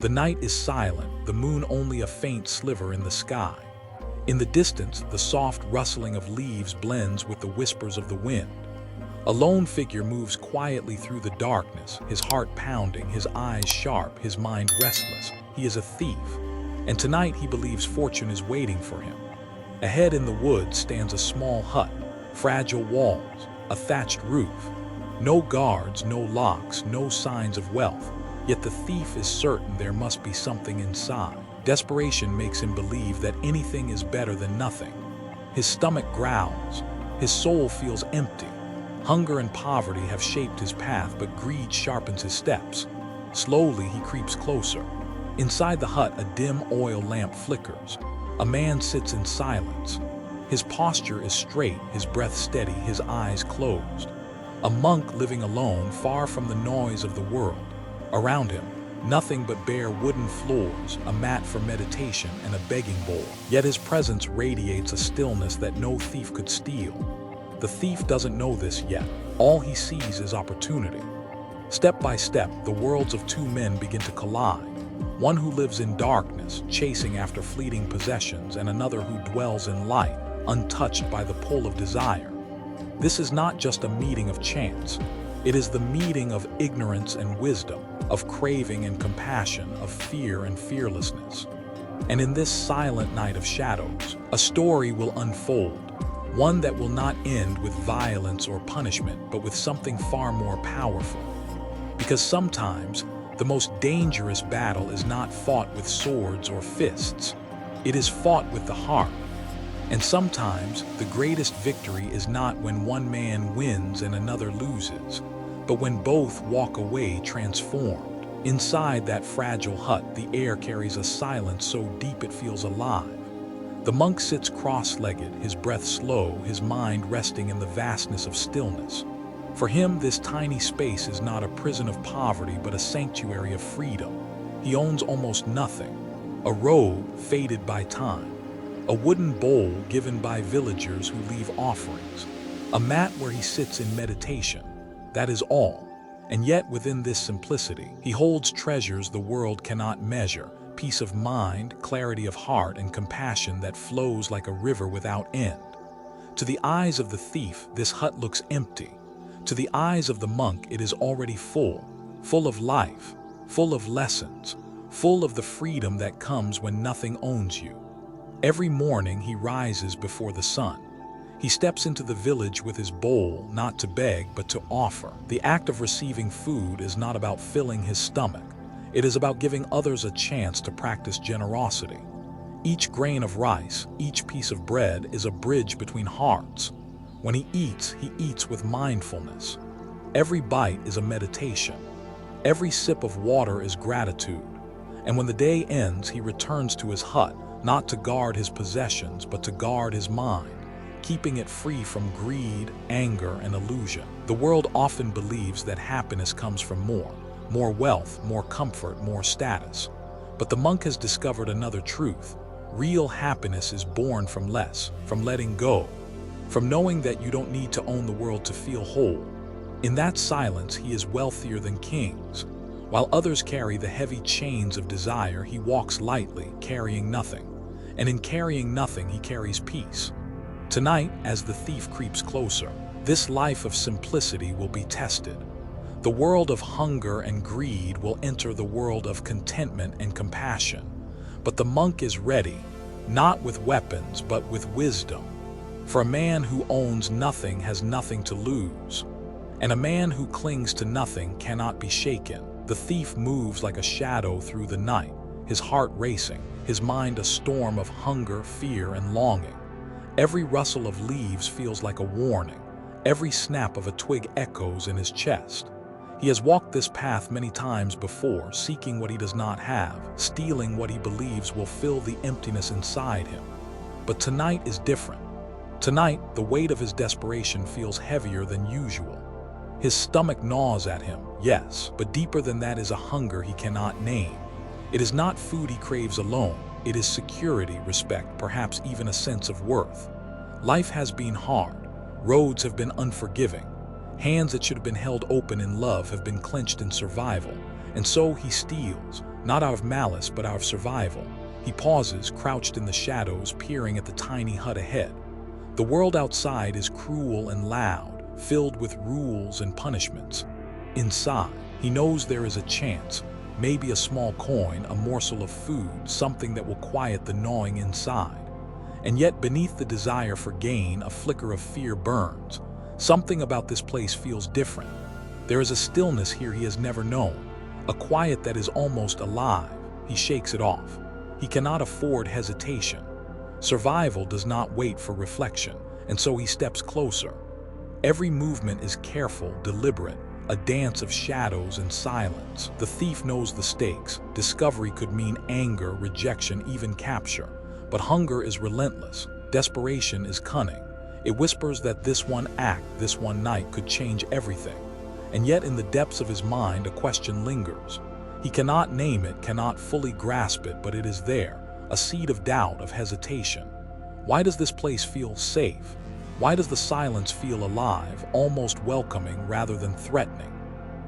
The night is silent, the moon only a faint sliver in the sky. In the distance, the soft rustling of leaves blends with the whispers of the wind. A lone figure moves quietly through the darkness, his heart pounding, his eyes sharp, his mind restless. He is a thief, and tonight he believes fortune is waiting for him. Ahead in the woods stands a small hut, fragile walls, a thatched roof. No guards, no locks, no signs of wealth. Yet the thief is certain there must be something inside. Desperation makes him believe that anything is better than nothing. His stomach growls. His soul feels empty. Hunger and poverty have shaped his path, but greed sharpens his steps. Slowly he creeps closer. Inside the hut, a dim oil lamp flickers. A man sits in silence. His posture is straight, his breath steady, his eyes closed. A monk living alone, far from the noise of the world. Around him, nothing but bare wooden floors, a mat for meditation, and a begging bowl. Yet his presence radiates a stillness that no thief could steal. The thief doesn't know this yet. All he sees is opportunity. Step by step, the worlds of two men begin to collide. One who lives in darkness, chasing after fleeting possessions, and another who dwells in light, untouched by the pull of desire. This is not just a meeting of chance. It is the meeting of ignorance and wisdom, of craving and compassion, of fear and fearlessness. And in this silent night of shadows, a story will unfold, one that will not end with violence or punishment, but with something far more powerful. Because sometimes, the most dangerous battle is not fought with swords or fists. It is fought with the heart. And sometimes, the greatest victory is not when one man wins and another loses, but when both walk away transformed. Inside that fragile hut, the air carries a silence so deep it feels alive. The monk sits cross-legged, his breath slow, his mind resting in the vastness of stillness. For him, this tiny space is not a prison of poverty, but a sanctuary of freedom. He owns almost nothing. A robe faded by time. A wooden bowl given by villagers who leave offerings. A mat where he sits in meditation. That is all. And yet within this simplicity, he holds treasures the world cannot measure. Peace of mind, clarity of heart, and compassion that flows like a river without end. To the eyes of the thief, this hut looks empty. To the eyes of the monk, it is already full of life, full of lessons, full of the freedom that comes when nothing owns you. Every morning he rises before the sun. He steps into the village with his bowl, not to beg, but to offer. The act of receiving food is not about filling his stomach. It is about giving others a chance to practice generosity. Each grain of rice, each piece of bread is a bridge between hearts. When he eats with mindfulness. Every bite is a meditation. Every sip of water is gratitude. And when the day ends, he returns to his hut, not to guard his possessions, but to guard his mind, keeping it free from greed, anger, and illusion. The world often believes that happiness comes from more wealth, more comfort, more status. But the monk has discovered another truth. Real happiness is born from less, from letting go, from knowing that you don't need to own the world to feel whole. In that silence, he is wealthier than kings. While others carry the heavy chains of desire, he walks lightly, carrying nothing. And in carrying nothing, he carries peace. Tonight, as the thief creeps closer, this life of simplicity will be tested. The world of hunger and greed will enter the world of contentment and compassion. But the monk is ready, not with weapons, but with wisdom. For a man who owns nothing has nothing to lose. And a man who clings to nothing cannot be shaken. The thief moves like a shadow through the night, his heart racing, his mind a storm of hunger, fear, and longing. Every rustle of leaves feels like a warning. Every snap of a twig echoes in his chest. He has walked this path many times before, seeking what he does not have, stealing what he believes will fill the emptiness inside him. But tonight is different. Tonight, the weight of his desperation feels heavier than usual. His stomach gnaws at him, yes, but deeper than that is a hunger he cannot name. It is not food he craves alone. It is security, respect, perhaps even a sense of worth. Life has been hard. Roads have been unforgiving. Hands that should have been held open in love have been clenched in survival. And so he steals, not out of malice but out of survival. He pauses, crouched in the shadows, peering at the tiny hut ahead. The world outside is cruel and loud, filled with rules and punishments. Inside, he knows there is a chance, maybe a small coin, a morsel of food, something that will quiet the gnawing inside. And yet beneath the desire for gain, a flicker of fear burns. Something about this place feels different. There is a stillness here he has never known, a quiet that is almost alive. He shakes it off. He cannot afford hesitation. Survival does not wait for reflection, and so he steps closer. Every movement is careful, deliberate, a dance of shadows and silence. The thief knows the stakes. Discovery could mean anger, rejection, even capture. But hunger is relentless. Desperation is cunning. It whispers that this one act, this one night could change everything. And yet in the depths of his mind, a question lingers. He cannot name it, cannot fully grasp it, but it is there, a seed of doubt, of hesitation. Why does this place feel safe? Why does the silence feel alive, almost welcoming rather than threatening?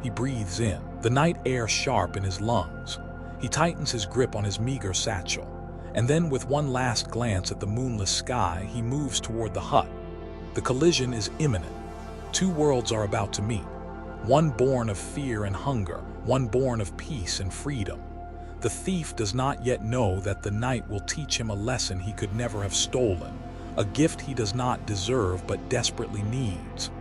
He breathes in, the night air sharp in his lungs. He tightens his grip on his meager satchel. And then with one last glance at the moonless sky, he moves toward the hut. The collision is imminent. Two worlds are about to meet. One born of fear and hunger, one born of peace and freedom. The thief does not yet know that the night will teach him a lesson he could never have stolen, a gift he does not deserve but desperately needs.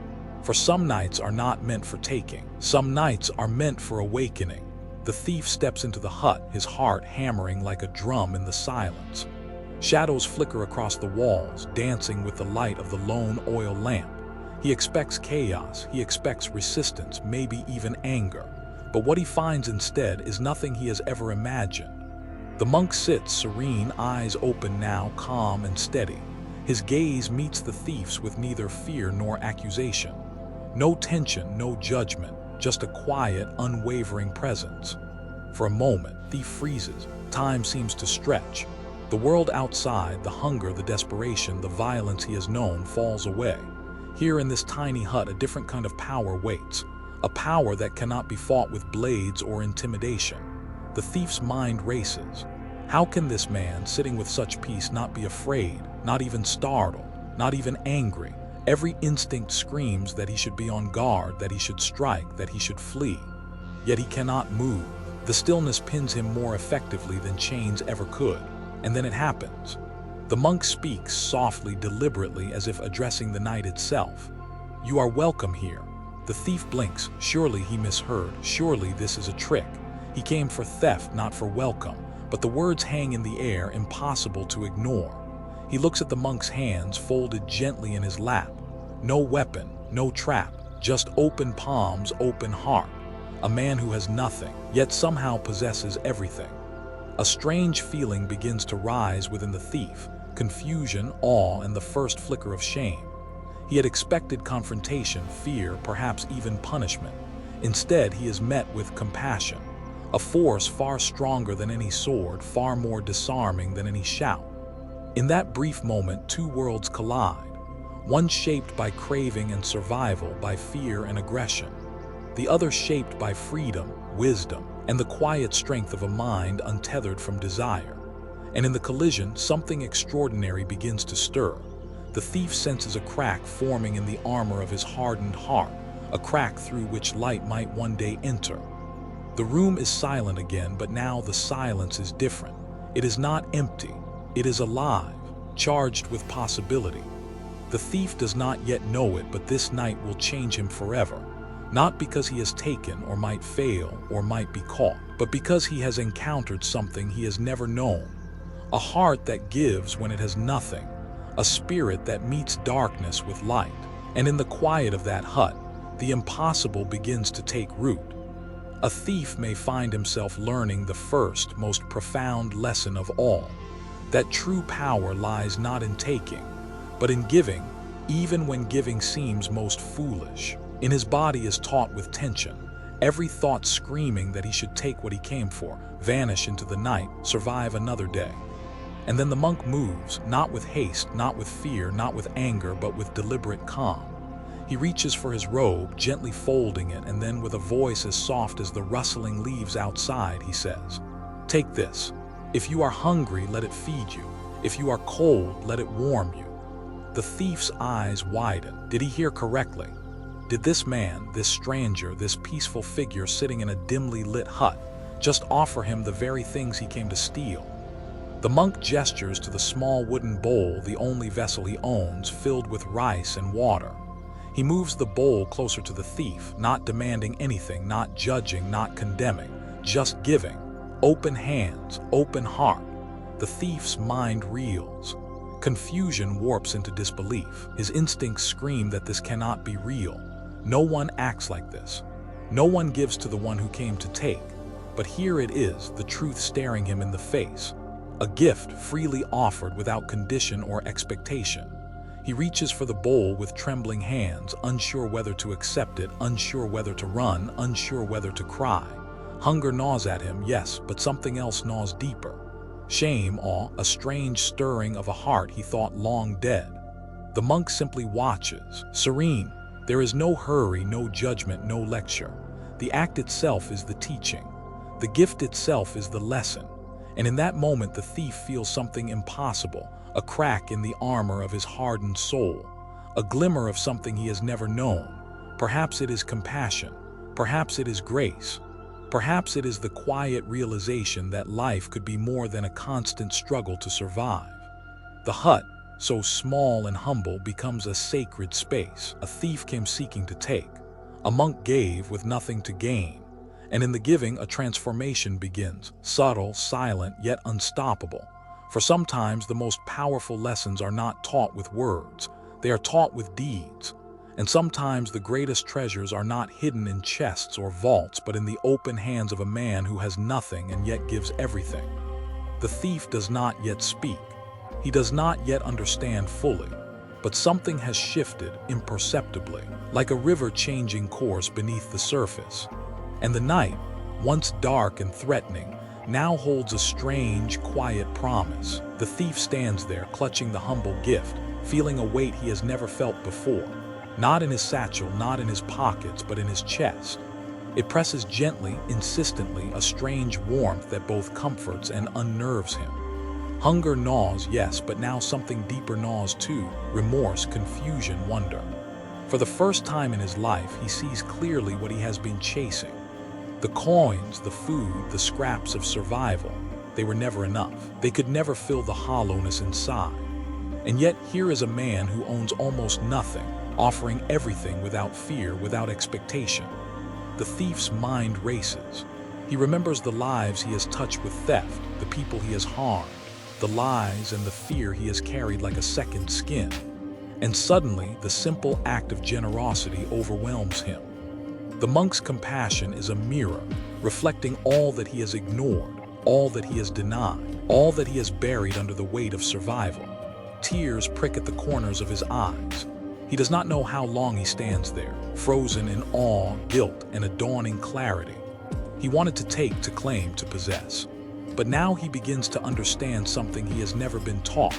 For some nights are not meant for taking. Some nights are meant for awakening. The thief steps into the hut, his heart hammering like a drum in the silence. Shadows flicker across the walls, dancing with the light of the lone oil lamp. He expects chaos, he expects resistance, maybe even anger. But what he finds instead is nothing he has ever imagined. The monk sits serene, eyes open now, calm and steady. His gaze meets the thief's with neither fear nor accusation. No tension, no judgment, just a quiet, unwavering presence. For a moment, the thief freezes. Time seems to stretch. The world outside, the hunger, the desperation, the violence he has known falls away. Here in this tiny hut, a different kind of power waits. A power that cannot be fought with blades or intimidation. The thief's mind races. How can this man, sitting with such peace, not be afraid, not even startled, not even angry? Every instinct screams that he should be on guard, that he should strike, that he should flee. Yet he cannot move. The stillness pins him more effectively than chains ever could. And then it happens. The monk speaks softly, deliberately, as if addressing the night itself. "You are welcome here." The thief blinks. Surely he misheard. Surely this is a trick. He came for theft, not for welcome. But the words hang in the air, impossible to ignore. He looks at the monk's hands folded gently in his lap. No weapon, no trap, just open palms, open heart. A man who has nothing, yet somehow possesses everything. A strange feeling begins to rise within the thief. Confusion, awe, and the first flicker of shame. He had expected confrontation, fear, perhaps even punishment. Instead, he is met with compassion, a force far stronger than any sword, far more disarming than any shout. In that brief moment, two worlds collide, one shaped by craving and survival, by fear and aggression, the other shaped by freedom, wisdom, and the quiet strength of a mind untethered from desire. And in the collision, something extraordinary begins to stir. The thief senses a crack forming in the armor of his hardened heart, a crack through which light might one day enter. The room is silent again, but now the silence is different. It is not empty. It is alive, charged with possibility. The thief does not yet know it, but this night will change him forever. Not because he has taken or might fail or might be caught, but because he has encountered something he has never known. A heart that gives when it has nothing. A spirit that meets darkness with light. And in the quiet of that hut, the impossible begins to take root. A thief may find himself learning the first, most profound lesson of all, that true power lies not in taking, but in giving, even when giving seems most foolish. In his body is taut with tension, every thought screaming that he should take what he came for, vanish into the night, survive another day. And then the monk moves, not with haste, not with fear, not with anger, but with deliberate calm. He reaches for his robe, gently folding it, and then with a voice as soft as the rustling leaves outside, he says, "Take this. If you are hungry, let it feed you. If you are cold, let it warm you." The thief's eyes widen. Did he hear correctly? Did this man, this stranger, this peaceful figure sitting in a dimly lit hut, just offer him the very things he came to steal? The monk gestures to the small wooden bowl, the only vessel he owns, filled with rice and water. He moves the bowl closer to the thief, not demanding anything, not judging, not condemning, just giving. Open hands, open heart. The thief's mind reels. Confusion warps into disbelief. His instincts scream that this cannot be real. No one acts like this. No one gives to the one who came to take. But here it is, the truth staring him in the face. A gift freely offered without condition or expectation. He reaches for the bowl with trembling hands, unsure whether to accept it, unsure whether to run, unsure whether to cry. Hunger gnaws at him, yes, but something else gnaws deeper. Shame, awe, a strange stirring of a heart he thought long dead. The monk simply watches, serene. There is no hurry, no judgment, no lecture. The act itself is the teaching. The gift itself is the lesson. And in that moment the thief feels something impossible, a crack in the armor of his hardened soul, a glimmer of something he has never known. Perhaps it is compassion, perhaps it is grace, perhaps it is the quiet realization that life could be more than a constant struggle to survive. The hut, so small and humble, becomes a sacred space. A thief came seeking to take. A monk gave with nothing to gain. And in the giving, a transformation begins, subtle, silent, yet unstoppable. For sometimes the most powerful lessons are not taught with words, they are taught with deeds. And sometimes the greatest treasures are not hidden in chests or vaults, but in the open hands of a man who has nothing and yet gives everything. The thief does not yet speak. He does not yet understand fully. But something has shifted imperceptibly, like a river changing course beneath the surface. And the night, once dark and threatening, now holds a strange, quiet promise. The thief stands there, clutching the humble gift, feeling a weight he has never felt before. Not in his satchel, not in his pockets, but in his chest. It presses gently, insistently, a strange warmth that both comforts and unnerves him. Hunger gnaws, yes, but now something deeper gnaws too: remorse, confusion, wonder. For the first time in his life, he sees clearly what he has been chasing. The coins, the food, the scraps of survival, they were never enough. They could never fill the hollowness inside. And yet here is a man who owns almost nothing, offering everything without fear, without expectation. The thief's mind races. He remembers the lives he has touched with theft, the people he has harmed, the lies and the fear he has carried like a second skin. And suddenly, the simple act of generosity overwhelms him. The monk's compassion is a mirror, reflecting all that he has ignored, all that he has denied, all that he has buried under the weight of survival. Tears prick at the corners of his eyes. He does not know how long he stands there, frozen in awe, guilt, and a dawning clarity. He wanted to take, to claim, to possess. But now he begins to understand something he has never been taught: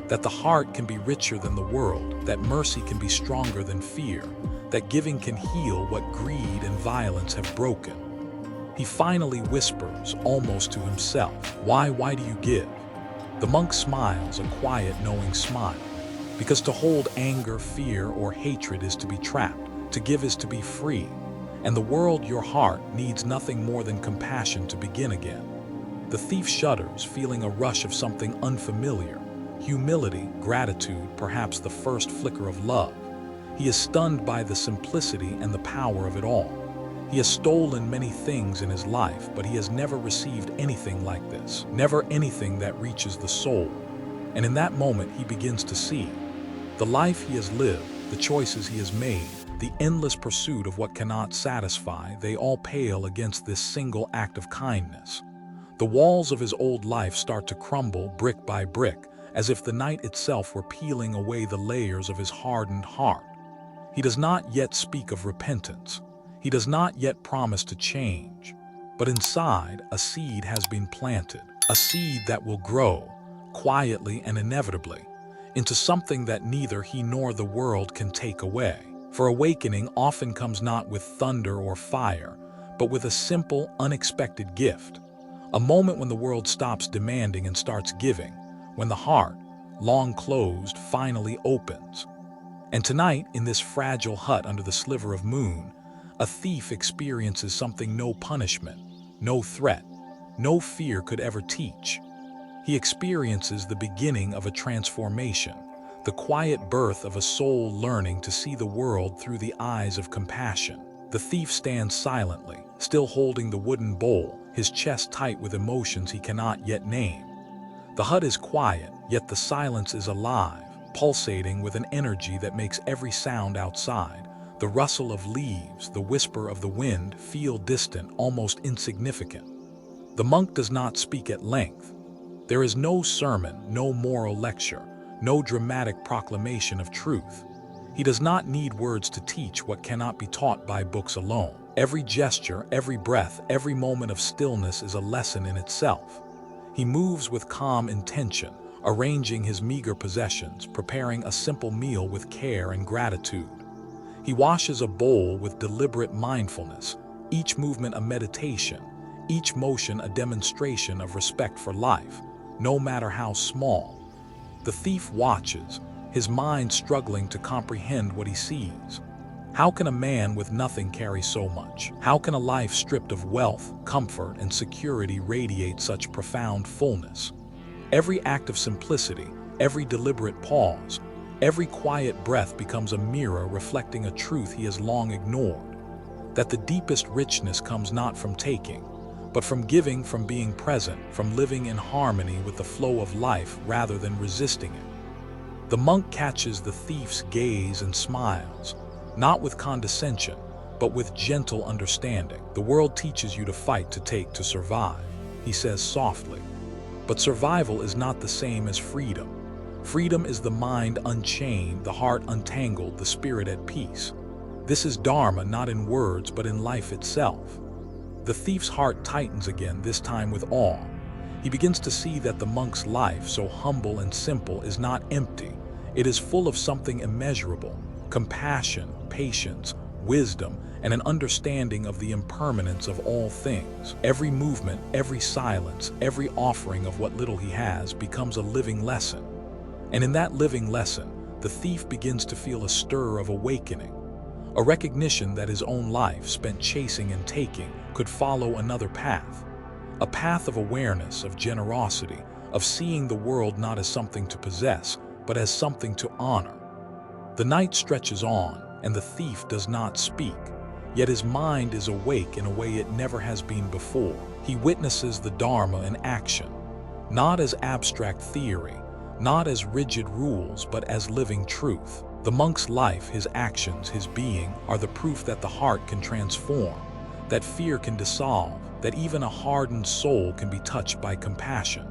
that the heart can be richer than the world, that mercy can be stronger than fear, that giving can heal what greed and violence have broken. He finally whispers, almost to himself, why do you give? The monk smiles, a quiet, knowing smile. Because to hold anger, fear, or hatred is to be trapped. To give is to be free. And the world, your heart, needs nothing more than compassion to begin again. The thief shudders, feeling a rush of something unfamiliar. Humility, gratitude, perhaps the first flicker of love. He is stunned by the simplicity and the power of it all. He has stolen many things in his life, but he has never received anything like this, never anything that reaches the soul. And in that moment, he begins to see the life he has lived, the choices he has made, the endless pursuit of what cannot satisfy, they all pale against this single act of kindness. The walls of his old life start to crumble brick by brick, as if the night itself were peeling away the layers of his hardened heart. He does not yet speak of repentance. He does not yet promise to change. But inside, a seed has been planted, a seed that will grow, quietly and inevitably, into something that neither he nor the world can take away. For awakening often comes not with thunder or fire, but with a simple, unexpected gift. A moment when the world stops demanding and starts giving, when the heart, long closed, finally opens. And tonight, in this fragile hut under the sliver of moon, a thief experiences something no punishment, no threat, no fear could ever teach. He experiences the beginning of a transformation, the quiet birth of a soul learning to see the world through the eyes of compassion. The thief stands silently, still holding the wooden bowl, his chest tight with emotions he cannot yet name. The hut is quiet, yet the silence is alive, pulsating with an energy that makes every sound outside, the rustle of leaves, the whisper of the wind, feel distant, almost insignificant. The monk does not speak at length. There is no sermon, no moral lecture, no dramatic proclamation of truth. He does not need words to teach what cannot be taught by books alone. Every gesture, every breath, every moment of stillness is a lesson in itself. He moves with calm intention, arranging his meager possessions, preparing a simple meal with care and gratitude. He washes a bowl with deliberate mindfulness, each movement a meditation, each motion a demonstration of respect for life, no matter how small. The thief watches, his mind struggling to comprehend what he sees. How can a man with nothing carry so much? How can a life stripped of wealth, comfort, and security radiate such profound fullness? Every act of simplicity, every deliberate pause, every quiet breath becomes a mirror reflecting a truth he has long ignored, that the deepest richness comes not from taking, but from giving, from being present, from living in harmony with the flow of life rather than resisting it. The monk catches the thief's gaze and smiles, not with condescension, but with gentle understanding. The world teaches you to fight, to take, to survive, he says softly. But survival is not the same as freedom. Freedom is the mind unchained, the heart untangled, the spirit at peace. This is Dharma not in words but in life itself. The thief's heart tightens again, this time with awe. He begins to see that the monk's life, so humble and simple, is not empty. It is full of something immeasurable: compassion, patience, wisdom, and an understanding of the impermanence of all things. Every movement, every silence, every offering of what little he has becomes a living lesson. And in that living lesson, the thief begins to feel a stir of awakening, a recognition that his own life, spent chasing and taking, could follow another path. A path of awareness, of generosity, of seeing the world not as something to possess, but as something to honor. The night stretches on, and the thief does not speak, yet his mind is awake in a way it never has been before. He witnesses the Dharma in action, not as abstract theory, not as rigid rules, but as living truth. The monk's life, his actions, his being, are the proof that the heart can transform, that fear can dissolve, that even a hardened soul can be touched by compassion.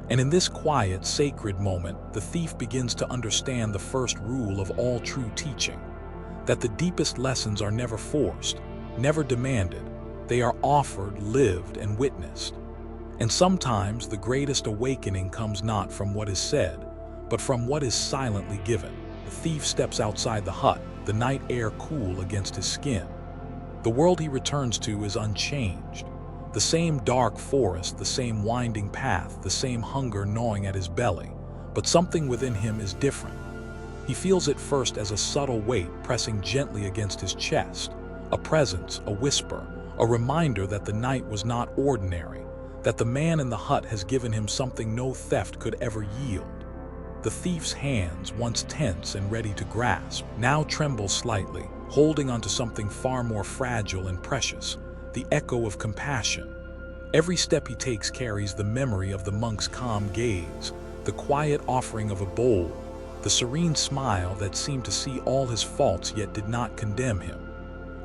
And in this quiet, sacred moment, the thief begins to understand the first rule of all true teaching, that the deepest lessons are never forced, never demanded. They are offered, lived, and witnessed. And sometimes the greatest awakening comes not from what is said, but from what is silently given. The thief steps outside the hut, the night air cool against his skin. The world he returns to is unchanged. The same dark forest, the same winding path, the same hunger gnawing at his belly. But something within him is different. He feels it first as a subtle weight pressing gently against his chest, a presence, a whisper, a reminder that the night was not ordinary, that the man in the hut has given him something no theft could ever yield. The thief's hands, once tense and ready to grasp, now tremble slightly, holding onto something far more fragile and precious, the echo of compassion. Every step he takes carries the memory of the monk's calm gaze, the quiet offering of a bowl, the serene smile that seemed to see all his faults yet did not condemn him.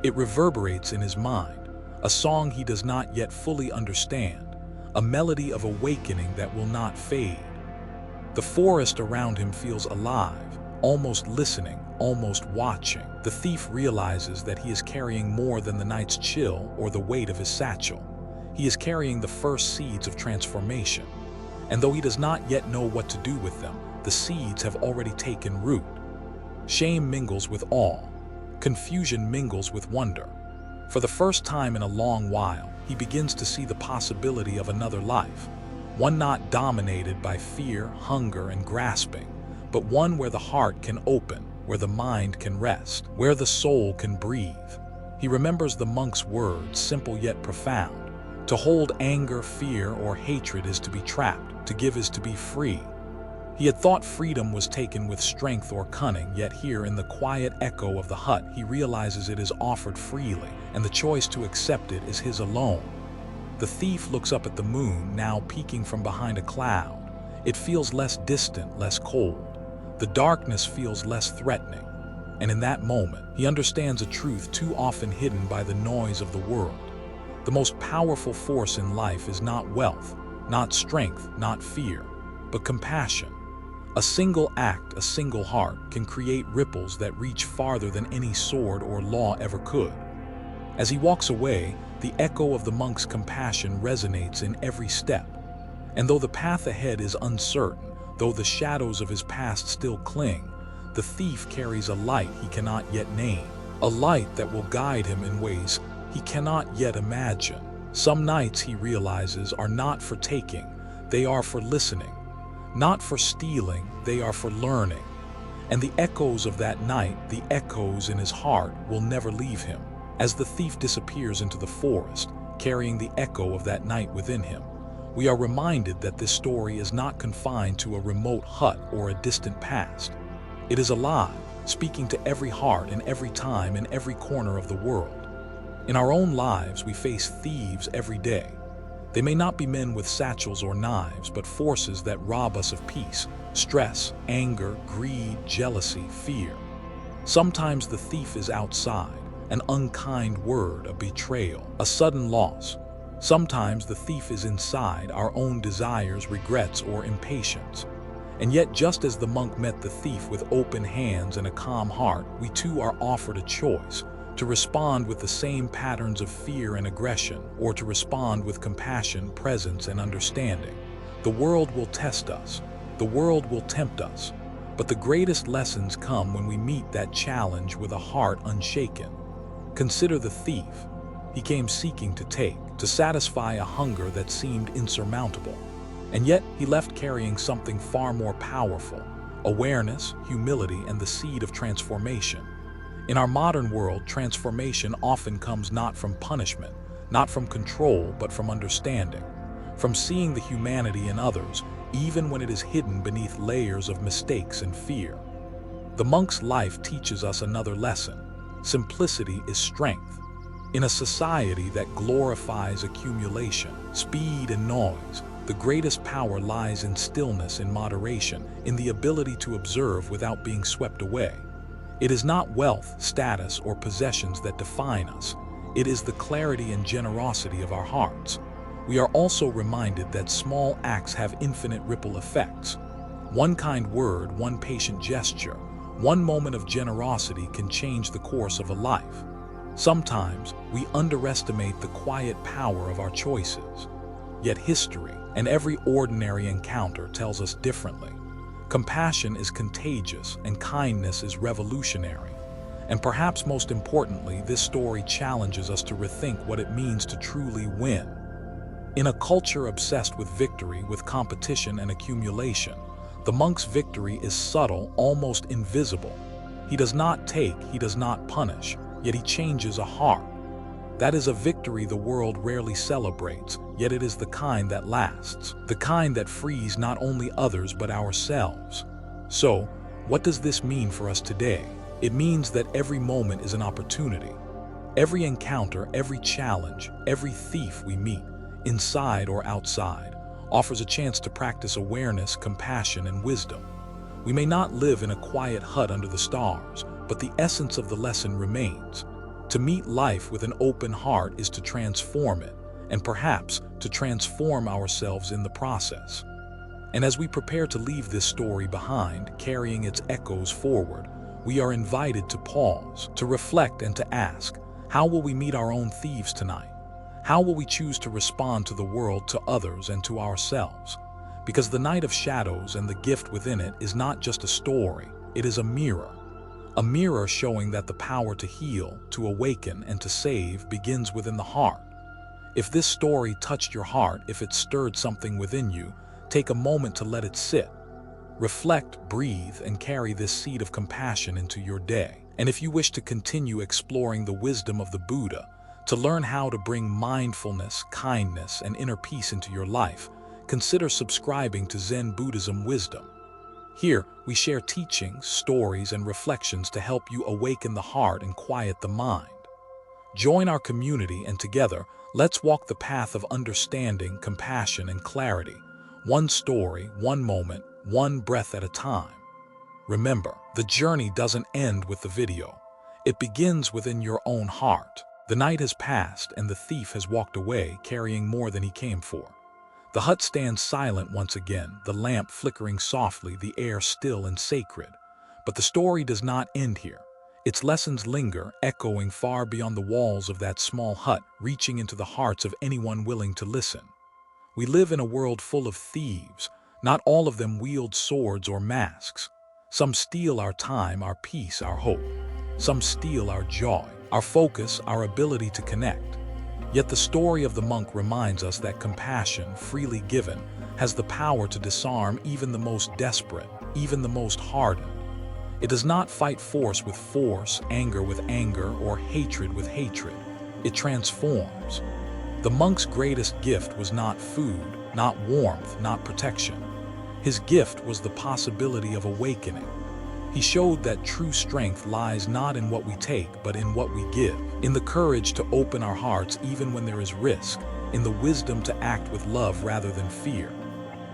It reverberates in his mind, a song he does not yet fully understand, a melody of awakening that will not fade. The forest around him feels alive, almost listening, almost watching. The thief realizes that he is carrying more than the night's chill or the weight of his satchel. He is carrying the first seeds of transformation. And though he does not yet know what to do with them, the seeds have already taken root. Shame mingles with awe. Confusion mingles with wonder. For the first time in a long while, he begins to see the possibility of another life, one not dominated by fear, hunger, and grasping, but one where the heart can open, where the mind can rest, where the soul can breathe. He remembers the monk's words, simple yet profound. To hold anger, fear, or hatred is to be trapped, to give is to be free. He had thought freedom was taken with strength or cunning, yet here in the quiet echo of the hut he realizes it is offered freely, and the choice to accept it is his alone. The thief looks up at the moon, now peeking from behind a cloud. It feels less distant, less cold. The darkness feels less threatening. And in that moment, he understands a truth too often hidden by the noise of the world. The most powerful force in life is not wealth, not strength, not fear, but compassion. A single act, a single heart, can create ripples that reach farther than any sword or law ever could. As he walks away, the echo of the monk's compassion resonates in every step. And though the path ahead is uncertain, though the shadows of his past still cling, the thief carries a light he cannot yet name, a light that will guide him in ways he cannot yet imagine. Some nights, he realizes, are not for taking, they are for listening. Not for stealing, they are for learning. And the echoes of that night, the echoes in his heart, will never leave him. As the thief disappears into the forest, carrying the echo of that night within him, we are reminded that this story is not confined to a remote hut or a distant past. It is alive, speaking to every heart in every time in every corner of the world. In our own lives, we face thieves every day. They may not be men with satchels or knives, but forces that rob us of peace, stress, anger, greed, jealousy, fear. Sometimes the thief is outside, an unkind word, a betrayal, a sudden loss. Sometimes the thief is inside, our own desires, regrets, or impatience. And yet, just as the monk met the thief with open hands and a calm heart, we too are offered a choice: to respond with the same patterns of fear and aggression, or to respond with compassion, presence, and understanding. The world will test us. The world will tempt us. But the greatest lessons come when we meet that challenge with a heart unshaken. Consider the thief. He came seeking to take, to satisfy a hunger that seemed insurmountable. And yet he left carrying something far more powerful: awareness, humility, and the seed of transformation. In our modern world, transformation often comes not from punishment, not from control, but from understanding, from seeing the humanity in others, even when it is hidden beneath layers of mistakes and fear. The monk's life teaches us another lesson: simplicity is strength. In a society that glorifies accumulation, speed, and noise, the greatest power lies in stillness, in moderation, in the ability to observe without being swept away. It is not wealth, status, or possessions that define us. It is the clarity and generosity of our hearts. We are also reminded that small acts have infinite ripple effects. One kind word, one patient gesture, one moment of generosity can change the course of a life. Sometimes we underestimate the quiet power of our choices. Yet history and every ordinary encounter tells us differently. Compassion is contagious and kindness is revolutionary. And perhaps most importantly, this story challenges us to rethink what it means to truly win. In a culture obsessed with victory, with competition and accumulation, the monk's victory is subtle, almost invisible. He does not take, he does not punish, yet he changes a heart. That is a victory the world rarely celebrates, yet it is the kind that lasts, the kind that frees not only others but ourselves. So, what does this mean for us today? It means that every moment is an opportunity. Every encounter, every challenge, every thief we meet, inside or outside, offers a chance to practice awareness, compassion, and wisdom. We may not live in a quiet hut under the stars, but the essence of the lesson remains. To meet life with an open heart is to transform it, and perhaps to transform ourselves in the process. And as we prepare to leave this story behind, carrying its echoes forward, we are invited to pause, to reflect, and to ask, how will we meet our own thieves tonight? How will we choose to respond to the world, to others, and to ourselves? Because the night of shadows and the gift within it is not just a story, it is a mirror a mirror showing that the power to heal, to awaken, and to save begins within the heart. If this story touched your heart, if it stirred something within you, take a moment to let it sit. Reflect, breathe, and carry this seed of compassion into your day. And if you wish to continue exploring the wisdom of the Buddha, to learn how to bring mindfulness, kindness, and inner peace into your life, consider subscribing to Zen Buddhism Wisdom. Here, we share teachings, stories, and reflections to help you awaken the heart and quiet the mind. Join our community, and together, let's walk the path of understanding, compassion, and clarity, one story, one moment, one breath at a time. Remember, the journey doesn't end with the video. It begins within your own heart. The night has passed and the thief has walked away carrying more than he came for. The hut stands silent once again, the lamp flickering softly, the air still and sacred. But the story does not end here. Its lessons linger, echoing far beyond the walls of that small hut, reaching into the hearts of anyone willing to listen. We live in a world full of thieves. Not all of them wield swords or masks. Some steal our time, our peace, our hope. Some steal our joy, our focus, our ability to connect. Yet the story of the monk reminds us that compassion, freely given, has the power to disarm even the most desperate, even the most hardened. It does not fight force with force, anger with anger, or hatred with hatred. It transforms. The monk's greatest gift was not food, not warmth, not protection. His gift was the possibility of awakening. He showed that true strength lies not in what we take, but in what we give, in the courage to open our hearts even when there is risk, in the wisdom to act with love rather than fear.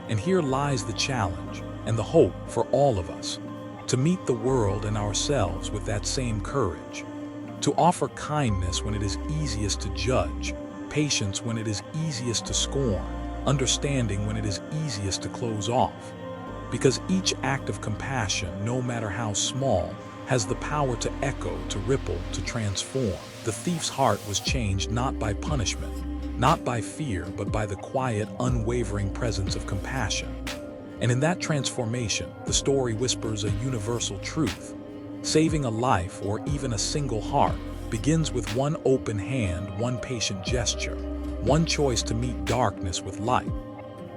And here lies the challenge and the hope for all of us, to meet the world and ourselves with that same courage, to offer kindness when it is easiest to judge, patience when it is easiest to scorn, understanding when it is easiest to close off. Because each act of compassion, no matter how small, has the power to echo, to ripple, to transform. The thief's heart was changed not by punishment, not by fear, but by the quiet, unwavering presence of compassion. And in that transformation, the story whispers a universal truth. Saving a life, or even a single heart, begins with one open hand, one patient gesture, one choice to meet darkness with light.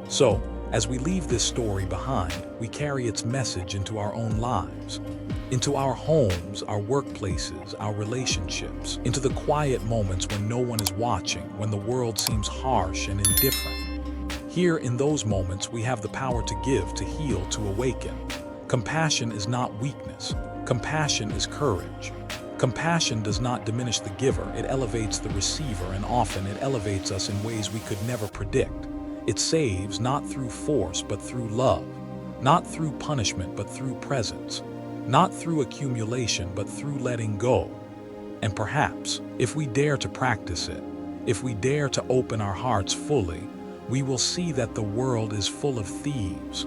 So, as we leave this story behind, we carry its message into our own lives, into our homes, our workplaces, our relationships, into the quiet moments when no one is watching, when the world seems harsh and indifferent. Here, in those moments, we have the power to give, to heal, to awaken. Compassion is not weakness. Compassion is courage. Compassion does not diminish the giver, it elevates the receiver, and often it elevates us in ways we could never predict. It saves not through force but through love, not through punishment but through presence, not through accumulation but through letting go. And perhaps, if we dare to practice it, if we dare to open our hearts fully, we will see that the world is full of thieves,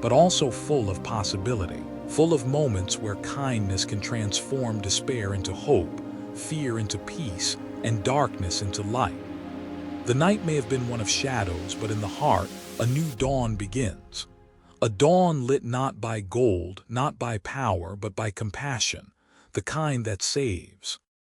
but also full of possibility, full of moments where kindness can transform despair into hope, fear into peace, and darkness into light. The night may have been one of shadows, but in the heart, a new dawn begins. A dawn lit not by gold, not by power, but by compassion, the kind that saves.